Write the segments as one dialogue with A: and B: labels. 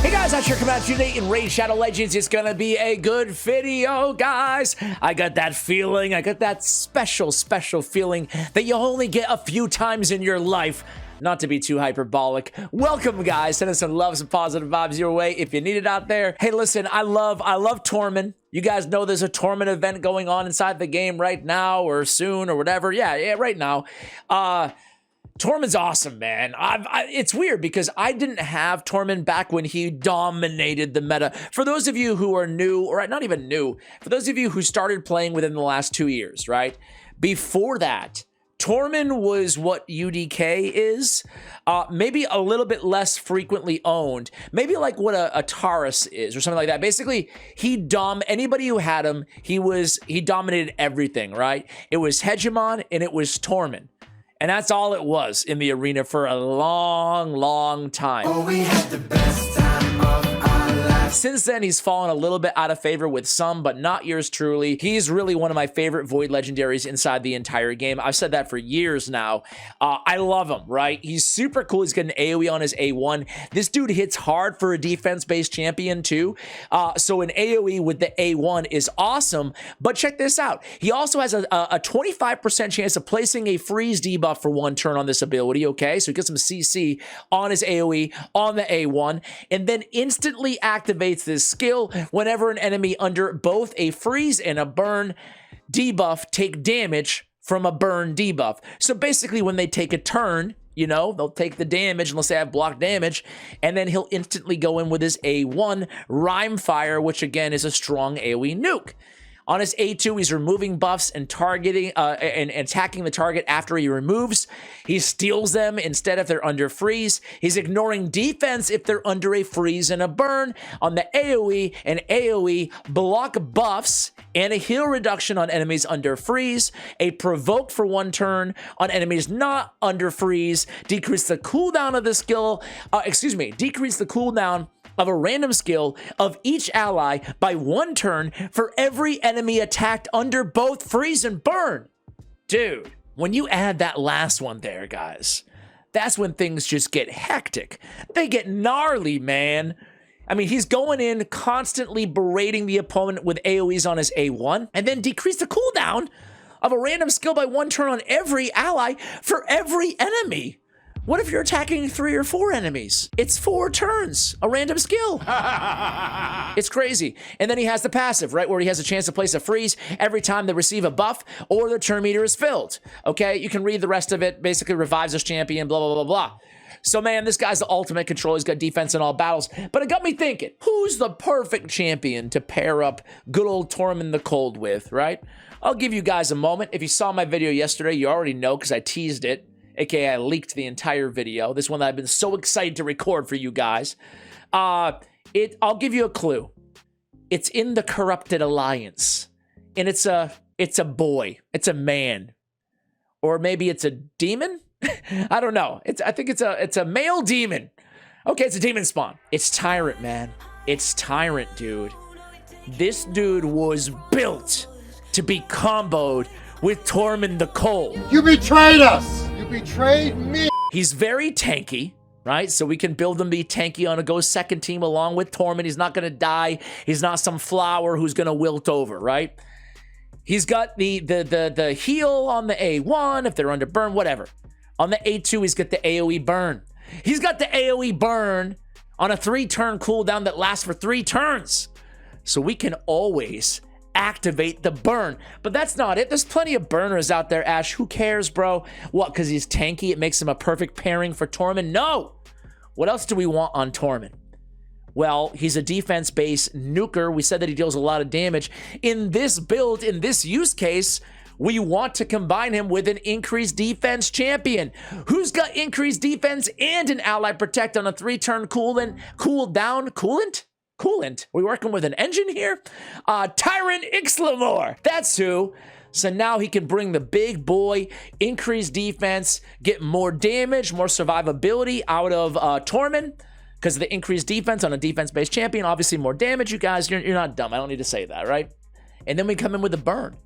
A: Hey guys, I'm sure coming out today in Raid Shadow Legends. It's gonna be a good video, guys. I got that feeling. I got that special feeling that you only get a few times in your life. Not to be too hyperbolic. Welcome, guys. Send us some love, some positive vibes your way if you need it out there. Hey, listen, I love Tormin. You guys know there's a Tormin event going on inside the game right now or soon or whatever. Yeah, right now. Tormin's awesome, man. It's weird because I didn't have Tormin back when he dominated the meta. For those of you who are new, or not even new, for those of you who started playing within the last 2 years, right? Before that, Tormin was what UDK is, maybe a little bit less frequently owned, maybe like what a Taurus is or something like that. Basically, anybody who had him, he dominated everything, right? It was Hegemon and it was Tormin. And that's all it was in the arena for a long time. Oh, we had the best time of our lives. Since then, he's fallen a little bit out of favor with some, but not yours truly. He's really one of my favorite Void Legendaries inside the entire game. I've said that for years now. I love him, right? He's super cool. He's got an AoE on his A1. This dude hits hard for a defense-based champion too. So an AoE with the A1 is awesome, but check this out. He also has a 25% chance of placing a freeze debuff for 1 turn on this ability, okay? So he gets some CC on his AoE, on the A1, and then instantly activates this skill whenever an enemy under both a freeze and a burn debuff take damage from a burn debuff. So basically when they take a turn, you know, they'll take the damage unless they have block damage, and then he'll instantly go in with his A1 Rhyme Fire, which again is a strong AoE nuke. On his A2, he's removing buffs and targeting and attacking the target after he removes. He steals them instead if they're under freeze. He's ignoring defense if they're under a freeze and a burn. On the AoE, and AoE block buffs and a heal reduction on enemies under freeze. A provoke for 1 turn on enemies not under freeze. Decrease the cooldown of the skill. Decrease the cooldown of a random skill of each ally by 1 turn for every enemy attacked under both freeze and burn. Dude, when you add that last one there, guys, that's when things just get hectic. They get gnarly, man. I mean, he's going in constantly berating the opponent with AoEs on his A1 and then decrease the cooldown of a random skill by 1 turn on every ally for every enemy. What if you're attacking 3 or 4 enemies? It's 4 turns, a random skill. It's crazy. And then he has the passive, right, where he has a chance to place a freeze every time they receive a buff or their turn meter is filled. Okay, you can read the rest of it. Basically revives his champion, blah, blah, blah, blah. So, man, this guy's the ultimate control. He's got defense in all battles. But it got me thinking, who's the perfect champion to pair up good old Tormin the Cold with, right? I'll give you guys a moment. If you saw my video yesterday, you already know because I teased it. AKA I leaked the entire video. This one that I've been so excited to record for you guys. I'll give you a clue. It's in the Corrupted Alliance. And it's a boy. It's a man. Or maybe it's a demon? I don't know. I think it's a male demon. Okay, it's a demon spawn. It's Tyrant, man. It's Tyrant, dude. This dude was built to be comboed with Tormin the Cold.
B: You betrayed us! You betrayed me!
A: He's very tanky, right? So we can build him be tanky on a go second team along with Tormin. He's not gonna die. He's not some flower who's gonna wilt over, right? He's got the heal on the A1 if they're under burn, whatever. On the A2, he's got the AoE burn. He's got the AoE burn on a 3-turn cooldown that lasts for 3 turns. So we can always activate the burn. But that's not it. There's plenty of burners out there, Ash. Who cares, bro? What, because he's tanky, it makes him a perfect pairing for Tormin? No! What else do we want on Tormin? Well, he's a defense-based nuker. We said that he deals a lot of damage. In this build, in this use case, we want to combine him with an increased defense champion. Who's got increased defense and an ally protect on a 3-turn coolant? Coolant? Are we working with an engine here? Tyrant Ixlimor. That's who. So now he can bring the big boy, increase defense, get more damage, more survivability out of Tormin because of the increased defense on a defense-based champion. Obviously more damage, you guys. You're not dumb. I don't need to say that, right? And then we come in with a burn.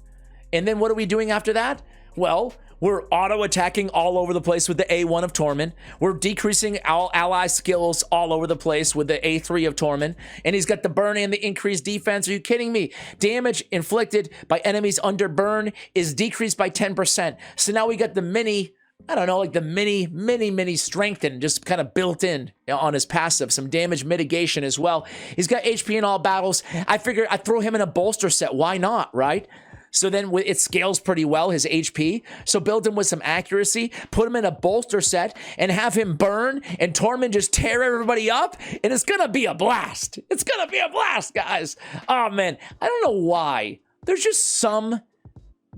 A: And then what are we doing after that? Well, We're auto-attacking all over the place with the A1 of Tormin. We're decreasing all ally skills all over the place with the A3 of Tormin. And he's got the burn and the increased defense. Are you kidding me? Damage inflicted by enemies under burn is decreased by 10%. So now we got the mini, I don't know, like the mini strengthened, just kind of built in on his passive. Some damage mitigation as well. He's got HP in all battles. I figured I'd throw him in a bolster set. Why not, right? So then it scales pretty well, his HP. So build him with some accuracy, put him in a bolster set, and have him burn, and Tormin just tear everybody up, and it's gonna be a blast. It's gonna be a blast, guys. Oh, man. I don't know why. There's just some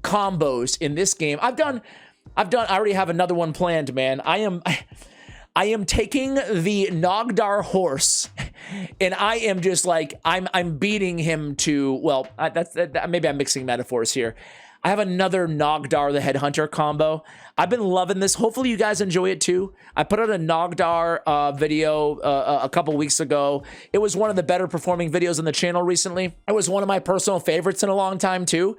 A: combos in this game. I already have another one planned, man. I am taking the Nogdar horse, and I am just like, I'm beating him to, well, maybe I'm mixing metaphors here. I have another Nogdar the Headhunter combo. I've been loving this. Hopefully you guys enjoy it too. I put out a Nogdar video a couple weeks ago. It was one of the better performing videos on the channel recently. It was one of my personal favorites in a long time too.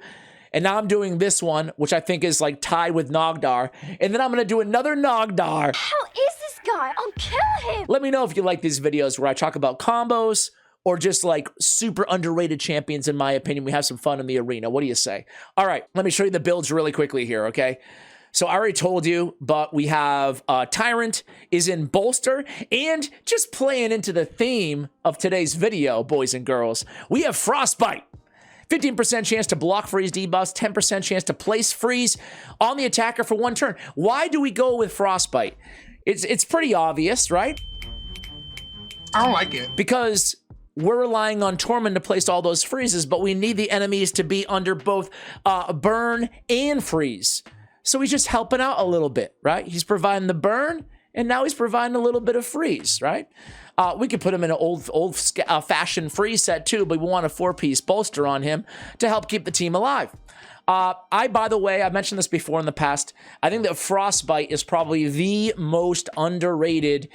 A: And now I'm doing this one, which I think is like tied with Nogdar. And then I'm going to do another Nogdar.
C: How is this guy? I'll kill him.
A: Let me know if you like these videos where I talk about combos or just like super underrated champions, in my opinion. We have some fun in the arena. What do you say? All right, let me show you the builds really quickly here, okay? So I already told you, but we have Tyrant is in bolster, and just playing into the theme of today's video, boys and girls, we have Frostbite. 15% chance to block freeze debuffs, 10% chance to place freeze on the attacker for 1 turn. Why do we go with Frostbite? It's pretty obvious, right?
B: I don't like it.
A: Because we're relying on Tormin to place all those freezes, but we need the enemies to be under both burn and freeze. So he's just helping out a little bit, right? He's providing the burn, and now he's providing a little bit of freeze, right? We could put him in an old-fashioned freeze set too, but we want a 4-piece bolster on him to help keep the team alive. By the way, I mentioned this before in the past. I think that Frostbite is probably the most underrated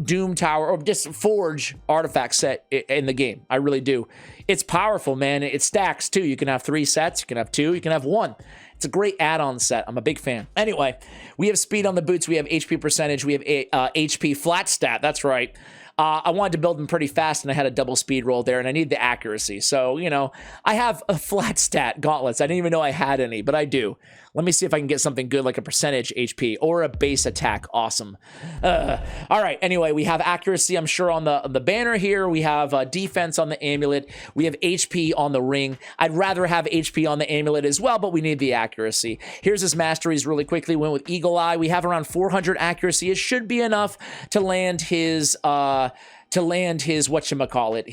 A: Doom Tower or just Forge artifact set in the game. I really do. It's powerful, man. It stacks too. You can have 3 sets. You can have 2. You can have 1. It's a great add-on set. I'm a big fan. Anyway, we have speed on the boots. We have HP percentage. We have HP flat stat. That's right. I wanted to build them pretty fast, and I had a double speed roll there, and I need the accuracy. So, you know, I have a flat stat gauntlets. I didn't even know I had any, but I do. Let me see if I can get something good like a percentage HP or a base attack. Awesome. All right. Anyway, we have accuracy, I'm sure, on the banner here. We have defense on the amulet. We have HP on the ring. I'd rather have HP on the amulet as well, but we need the accuracy. Here's his masteries really quickly. Went with Eagle Eye. We have around 400 accuracy. It should be enough to land his whatchamacallit,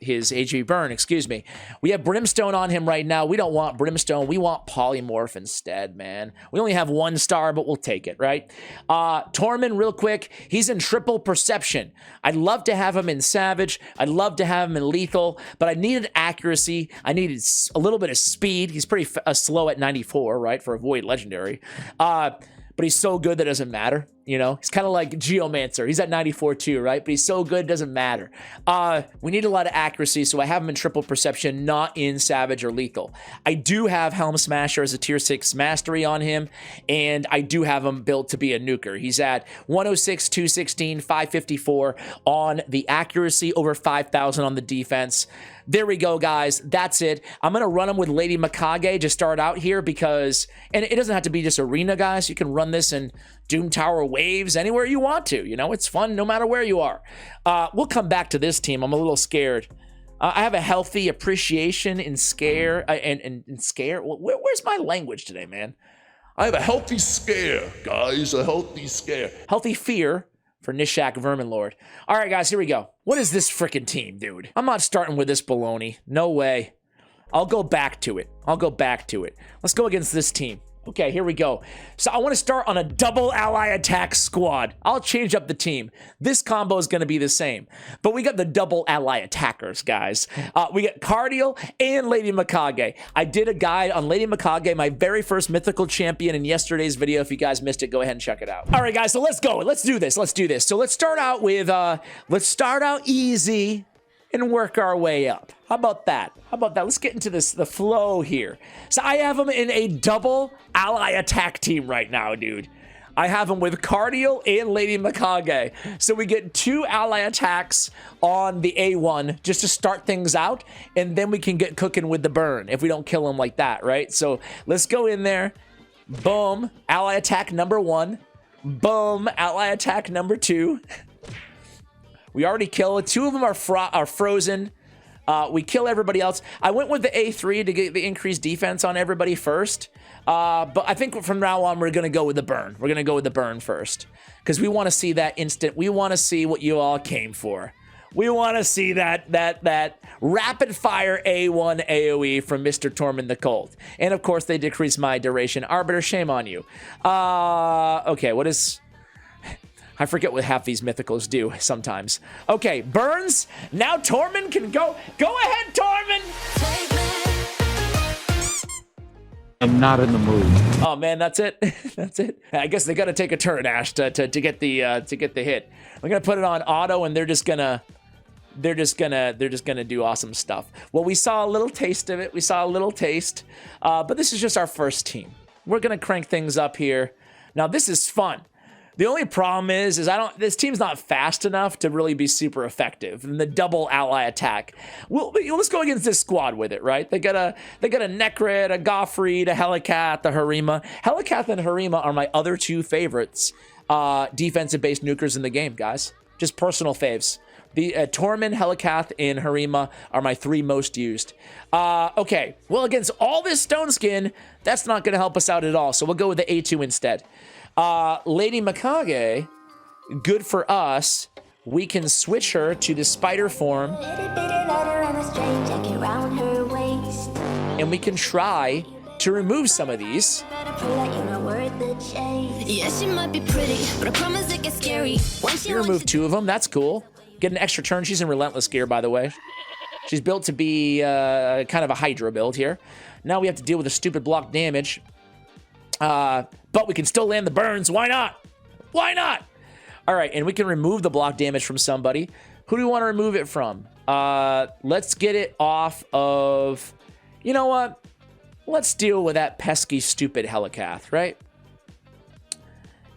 A: his AG burn, excuse me. We have Brimstone on him right now. We don't want Brimstone. We want Polymorph instead, man. We only have 1 star, but we'll take it, right? Tormin, real quick, he's in triple perception. I'd love to have him in Savage. I'd love to have him in Lethal, but I needed accuracy. I needed a little bit of speed. He's pretty slow at 94, right, for a Void Legendary. But he's so good that it doesn't matter, you know? He's kind of like Geomancer. He's at 94 too, right? But he's so good, it doesn't matter. We need a lot of accuracy, so I have him in triple perception, not in Savage or Lethal. I do have Helm Smasher as a tier 6 mastery on him, and I do have him built to be a nuker. He's at 106, 216, 554 on the accuracy, over 5,000 on the defense. There we go, guys. That's it. I'm going to run him with Lady Mikage to start out here because, and it doesn't have to be just arena, guys. You can run this in Doom Tower waves anywhere you want to. You know, it's fun no matter where you are. We'll come back to this team. I'm a little scared. I have a healthy appreciation in scare and scare. Where's my language today, man? I have a healthy scare, guys. A healthy scare. Healthy fear for Nishak Verminlord. All right, guys, here we go. What is this freaking team, dude? I'm not starting with this baloney. No way. I'll go back to it. Let's go against this team. Okay, here we go. So I want to start on a double ally attack squad. I'll change up the team. This combo is going to be the same, but we got the double ally attackers, guys. We got Cardial and Lady Mikage. I did a guide on Lady Mikage, my very first mythical champion, in yesterday's video. If you guys missed it, go ahead and check it out. All right, guys, so let's go. Let's do this. So let's start out with, let's start out easy. and work our way up. How about that? How about that? Let's get into the flow here. So I have them in a double ally attack team right now, dude. I have them with Cardial and Lady Mikage. So we get 2 ally attacks on the A1 just to start things out, and then we can get cooking with the burn if we don't kill them like that, right? So let's go in there. Boom. Ally attack number 1. Boom. Ally attack number 2. We already killed. 2 of them are frozen. We kill everybody else. I went with the A3 to get the increased defense on everybody first. But I think from now on, we're going to go with the burn. We're going to go with the burn first. Because we want to see that instant. We want to see what you all came for. We want to see that rapid fire A1 AoE from Mr. Tormin the Cold. And of course, they decrease my duration. Arbiter, shame on you. Okay, what is... I forget what half these mythicals do sometimes. Okay, burns. Now Tormin can go. Go ahead, Tormin!
D: I'm not in the mood.
A: Oh man, that's it. That's it. I guess they got to take a turn, Ash, to get the hit. We're gonna put it on auto, and they're just gonna do awesome stuff. Well, we saw a little taste of it. We saw a little taste, but this is just our first team. We're gonna crank things up here. Now this is fun. The only problem is this team's not fast enough to really be super effective in the double ally attack. Well, let's go against this squad with it, right? They got a Necrid, a Goffreid, a Helicath, a Harima. Helicath and Harima are my other 2 favorites, defensive-based nukers in the game, guys. Just personal faves. The Tormin, Helicath, and Harima are my 3 most used. Okay, well, against all this stone skin, that's not going to help us out at all. So we'll go with the A2 instead. Lady Mikage, good for us. We can switch her to the spider form. And we can try to remove some of these. We remove 2 of them. That's cool. Get an extra turn. She's in Relentless gear, by the way. She's built to be kind of a Hydra build here. Now we have to deal with the stupid block damage. But we can still land the burns. Why not? Why not? All right, and we can remove the block damage from somebody. Who do we want to remove it from? Let's get it off of... You know what? Let's deal with that pesky, stupid Helicath, right?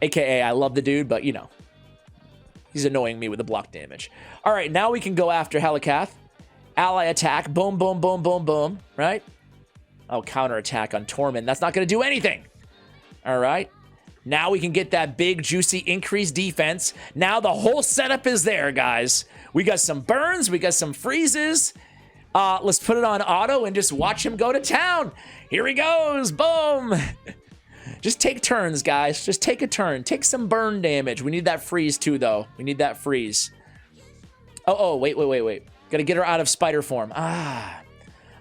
A: AKA, I love the dude, but, you know. He's annoying me with the block damage. All right, now we can go after Helicath. Ally attack. Boom, boom, boom, boom, boom. Right? Oh, counterattack on Tormin. That's not going to do anything. All right. Now we can get that big, juicy, increased defense. Now the whole setup is there, guys. We got some burns. We got some freezes. Let's put it on auto and just watch him go to town. Here he goes. Boom. Just take turns, guys. Just take a turn. Take some burn damage. We need that freeze, too, though. We need that freeze. Oh, wait. Got to get her out of spider form. I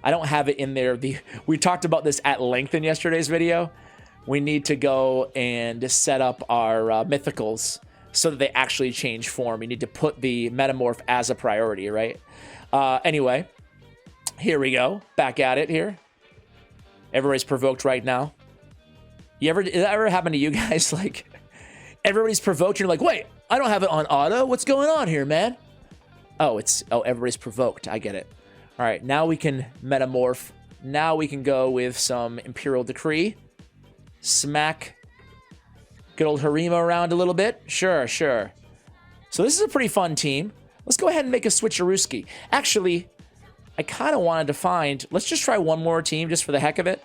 A: don't have it in there. We talked about this at length in yesterday's video. We need to go and set up our mythicals so that they actually change form. We need to put the metamorph as a priority, right? Anyway, here we go. Back at it here. Everybody's provoked right now. Did that ever happen to you guys? Like, everybody's provoked. You're like, wait, I don't have it on auto. What's going on here, man? Oh, everybody's provoked. I get it. All right, now we can metamorph. Now we can go with some Imperial Decree. Smack good old Harima around a little bit. Sure. So this is a pretty fun team. Let's go ahead and make a switcherooski. Actually, I kind of wanted to find... Let's just try one more team just for the heck of it.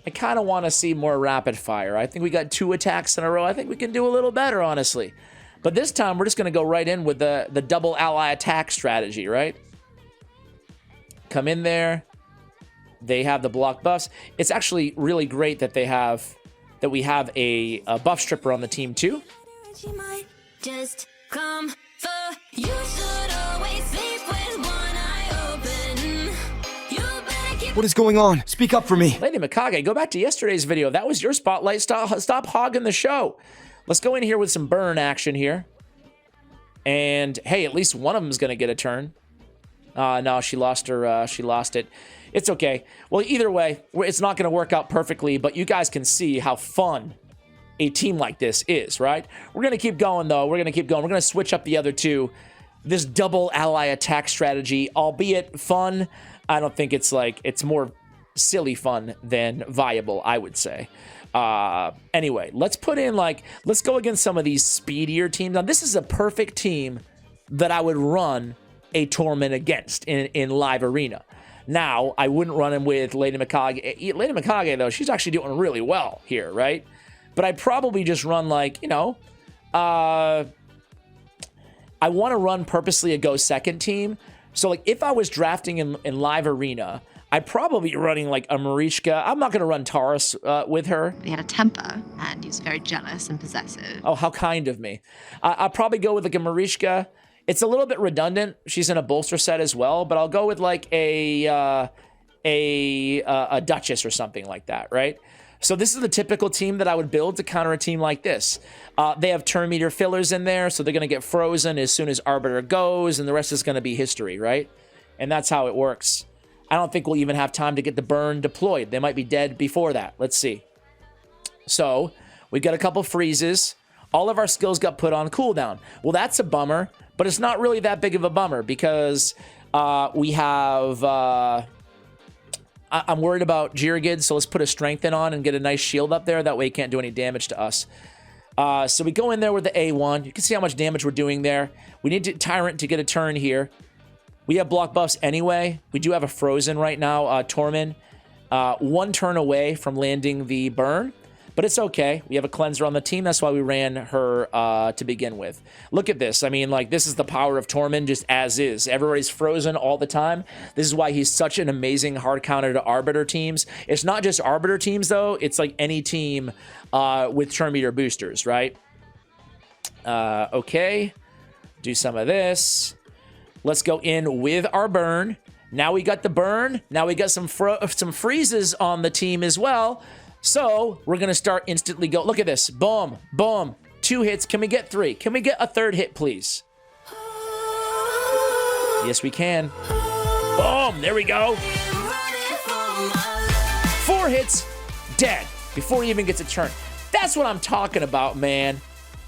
A: I kind of want to see more rapid fire. I think we got 2 attacks in a row. I think we can do a little better, honestly. But this time, we're just going to go right in with the double ally attack strategy, right? Come in there. They have the block buffs. It's actually really great that we have a buff stripper on the team too.
E: Just come for you should always sleep with one eye open. You better keep...
F: What is going on? Speak up for me.
A: Lady Mikage, go back to yesterday's video. That was your spotlight. Stop hogging the show. Let's go in here with some burn action here. And hey, at least one of them is going to get a turn. No, she lost her. She lost it. It's okay. Well, either way, it's not going to work out perfectly, but you guys can see how fun a team like this is, right? We're going to keep going, though. We're going to keep going. We're going to switch up the other 2. this double ally attack strategy, albeit fun. I don't think it's like, it's more silly fun than viable, I would say. Anyway, let's put in like, let's go against some of these speedier teams. Now, this is a perfect team that I would run a Tormin against in live arena. Now, I wouldn't run him with Lady Mikage. Lady Mikage, though, she's actually doing really well here, right? But I'd probably just run like, you know, I want to run purposely a go second team. So like if I was drafting in live arena, I'd probably be running like a Marishka. I'm not going to run Taurus with her.
G: He had a temper and he was very jealous and possessive.
A: Oh, how kind of me. I'll probably go with like a Marishka. It's a little bit redundant. She's in a bolster set as well, but I'll go with like a Duchess or something like that, right? So this is the typical team that I would build to counter a team like this. They have turn meter fillers in there, so they're going to get frozen as soon as Arbiter goes, and the rest is going to be history, right? And that's how it works. I don't think we'll even have time to get the burn deployed. They might be dead before that. Let's see. So we got a couple freezes. All of our skills got put on cooldown. Well, that's a bummer, but it's not really that big of a bummer because we have... I'm worried about Jirigid, so let's put a strengthen on and get a nice shield up there. That way he can't do any damage to us. So we go in there with the A1. You can see how much damage we're doing there. We need Tyrant to get a turn here. We have block buffs anyway. We do have a frozen right now, Tormin. One turn away from landing the burn, but it's okay. We have a cleanser on the team. That's why we ran her to begin with. Look at this. I mean, like, this is the power of Tormin just as is. Everybody's frozen all the time. This is why he's such an amazing hard counter to Arbiter teams. It's not just Arbiter teams, though. It's like any team with turn meter boosters, right? Okay. Do some of this. Let's go in with our burn. Now we got the burn. Now we got some freezes on the team as well. So we're going to start instantly go. Look at this. Boom, boom. 2 hits. Can we get 3? Can we get a 3rd hit, please? Yes, we can. Boom. There we go. 4 hits. Dead. Before he even gets a turn. That's what I'm talking about, man.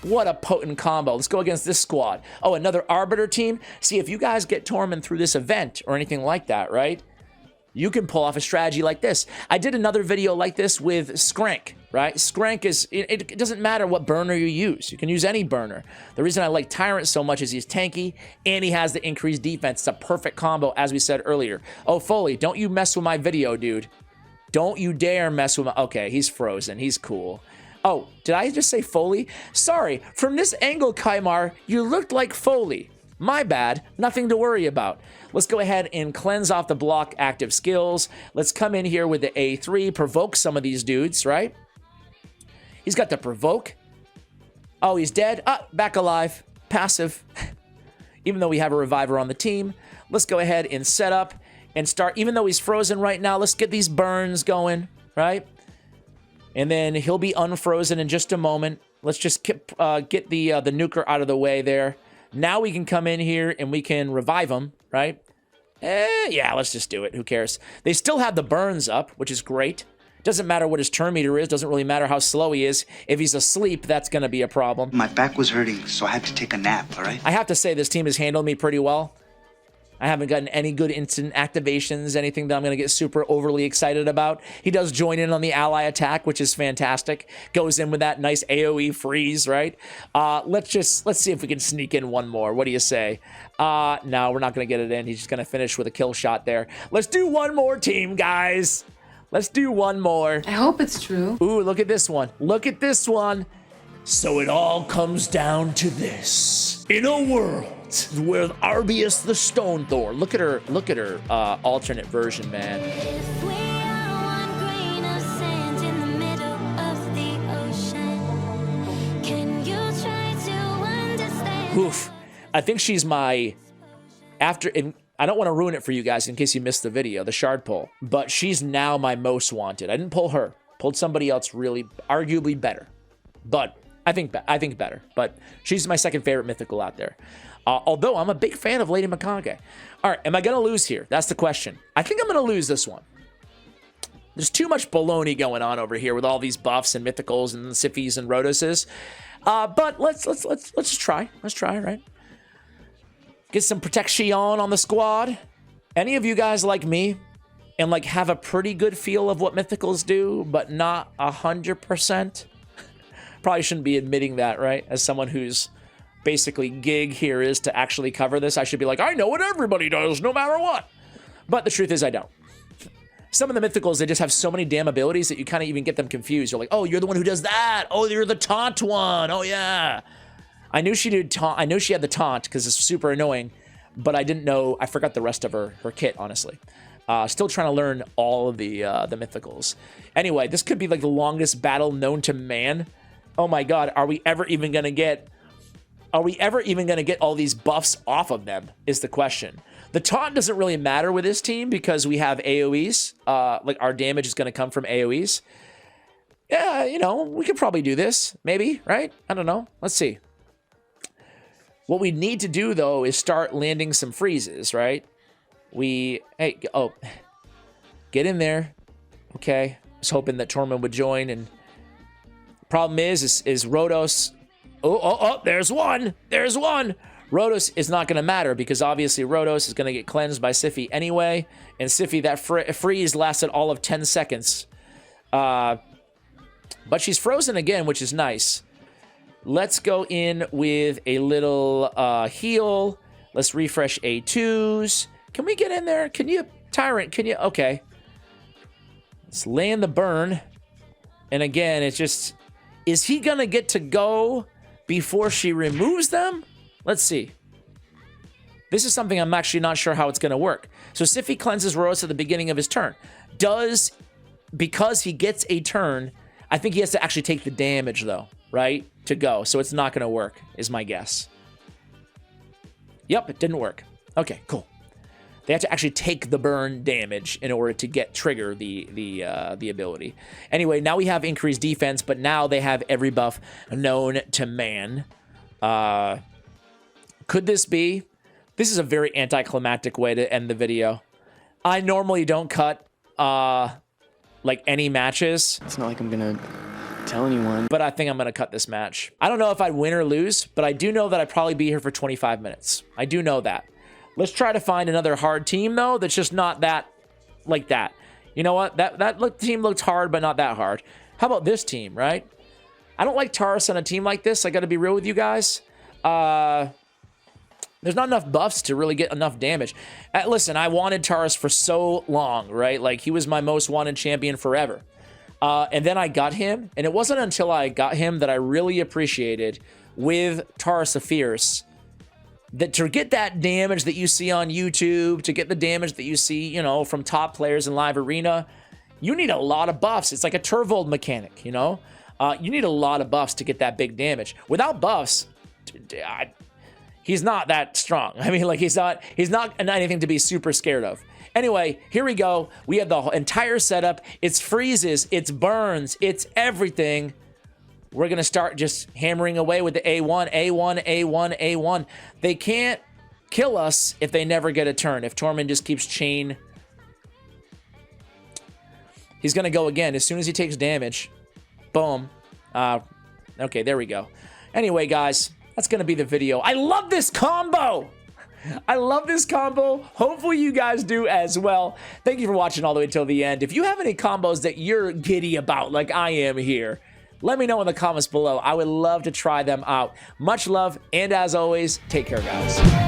A: What a potent combo. Let's go against this squad. Oh, another Arbiter team. See, if you guys get Tormin through this event or anything like that, right? You can pull off a strategy like this. I did another video like this with Skrank, right? Skrank is, it doesn't matter what burner you use. You can use any burner. The reason I like Tyrant so much is he's tanky and he has the increased defense. It's a perfect combo, as we said earlier. Oh, Foley, don't you mess with my video, dude. Don't you dare mess with my... Okay, he's frozen. He's cool. Oh, did I just say Foley? Sorry, from this angle, Kaimar, you looked like Foley. My bad, nothing to worry about. Let's go ahead and cleanse off the block active skills. Let's come in here with the A3, provoke some of these dudes, right? He's got the provoke. Oh, he's dead. Ah, back alive. Passive. Even though we have a reviver on the team, let's go ahead and set up and start. Even though he's frozen right now, let's get these burns going, right? And then he'll be unfrozen in just a moment. Let's just get the nuker out of the way there. Now we can come in here and we can revive him, right? Yeah, let's just do it. Who cares? They still have the burns up, which is great. Doesn't matter what his turn meter is. Doesn't really matter how slow he is. If he's asleep, that's going to be a problem.
H: My back was hurting, so I had to take a nap, all right?
A: I have to say this team has handled me pretty well. I haven't gotten any good instant activations, anything that I'm going to get super overly excited about. He does join in on the ally attack, which is fantastic. Goes in with that nice AoE freeze, right? Let's see if we can sneak in one more. What do you say? No, we're not going to get it in. He's just going to finish with a kill shot there. Let's do one more team, guys. Let's do one more.
I: I hope it's true.
A: Ooh, look at this one. Look at this one. So it all comes down to this. In a world with Arbius the Stone Thor. Look at her alternate version, man.
E: If we are one grain of sand in the middle of the ocean, can you try to understand?
A: Oof. I think she's my I don't want to ruin it for you guys in case you missed the video, the shard pull, but she's now my most wanted. I didn't pull her. Pulled somebody else really arguably better. But I think better. But she's my second favorite mythical out there. Although I'm a big fan of Lady Mikage. All right, am I going to lose here? That's the question. I think I'm going to lose this one. There's too much baloney going on over here with all these buffs and mythicals and Sifis and Rhodoses. But let's try. Let's try, right? Get some protection on the squad. Any of you guys like me and like have a pretty good feel of what mythicals do, but not 100%? Probably shouldn't be admitting that, right? As someone whose basically gig here is to actually cover this, I should be like, I know what everybody does, no matter what. But the truth is I don't. Some of the mythicals, they just have so many damn abilities that you kind of even get them confused. You're like, oh, you're the one who does that. Oh, you're the taunt one. Oh, yeah. I knew she did taunt. I knew she had the taunt because it's super annoying, but I didn't know. I forgot the rest of her kit, honestly. Still trying to learn all of the mythicals. Anyway, this could be like the longest battle known to man. Oh my God, are we ever even gonna get? Are we ever even gonna get all these buffs off of them? Is the question. The taunt doesn't really matter with this team because we have AoEs. Like our damage is gonna come from AoEs. Yeah, you know, we could probably do this, maybe, right? I don't know. Let's see. What we need to do though is start landing some freezes, right? Hey, oh, get in there. Okay, I was hoping that Tormin would join, and problem is Rhodos. Oh, there's one. There's one. Rhodos is not going to matter because obviously Rhodos is going to get cleansed by Siphi anyway, and Siphi, that freeze lasted all of 10 seconds. But she's frozen again, which is nice. Let's go in with a little heal. Let's refresh A2s. Can we get in there? Can you, Tyrant, can you? Okay. Let's land the burn. And again, it's just, is he going to get to go before she removes them? Let's see. This is something I'm actually not sure how it's going to work. So Siphi cleanses Rhodos at the beginning of his turn. Because he gets a turn, I think he has to actually take the damage though, right? To go. So it's not going to work, is my guess. Yep, it didn't work. Okay, cool. They have to actually take the burn damage in order to trigger the ability. Anyway, now we have increased defense, but now they have every buff known to man. Could this be? This is a very anticlimactic way to end the video. I normally don't cut like any matches.
I: It's not like I'm gonna tell anyone,
A: but I think I'm gonna cut this match. I don't know if I'd win or lose, but I do know that I'd probably be here for 25 minutes. I do know that. Let's try to find another hard team, though, that's just not that, like that. You know what? That team looked hard, but not that hard. How about this team, right? I don't like Taurus on a team like this. I got to be real with you guys. There's not enough buffs to really get enough damage. Listen, I wanted Taurus for so long, right? Like, he was my most wanted champion forever. And then I got him, and it wasn't until I got him that I really appreciated with Taurus of Fierce that to get that damage that you see on YouTube, to get the damage that you see, you know, from top players in live arena, you need a lot of buffs. It's like a Turvold mechanic, you know? You need a lot of buffs to get that big damage. Without buffs, he's not that strong. I mean, like, he's not anything to be super scared of. Anyway, here we go. We have the entire setup. It's freezes, it's burns, it's everything. We're going to start just hammering away with the A1, A1, A1, A1. They can't kill us if they never get a turn. If Tormin just keeps chain. He's going to go again. As soon as he takes damage. Boom. Okay, there we go. Anyway, guys, that's going to be the video. I love this combo. I love this combo. Hopefully you guys do as well. Thank you for watching all the way till the end. If you have any combos that you're giddy about like I am here, let me know in the comments below. I would love to try them out. Much love, and as always, take care, guys.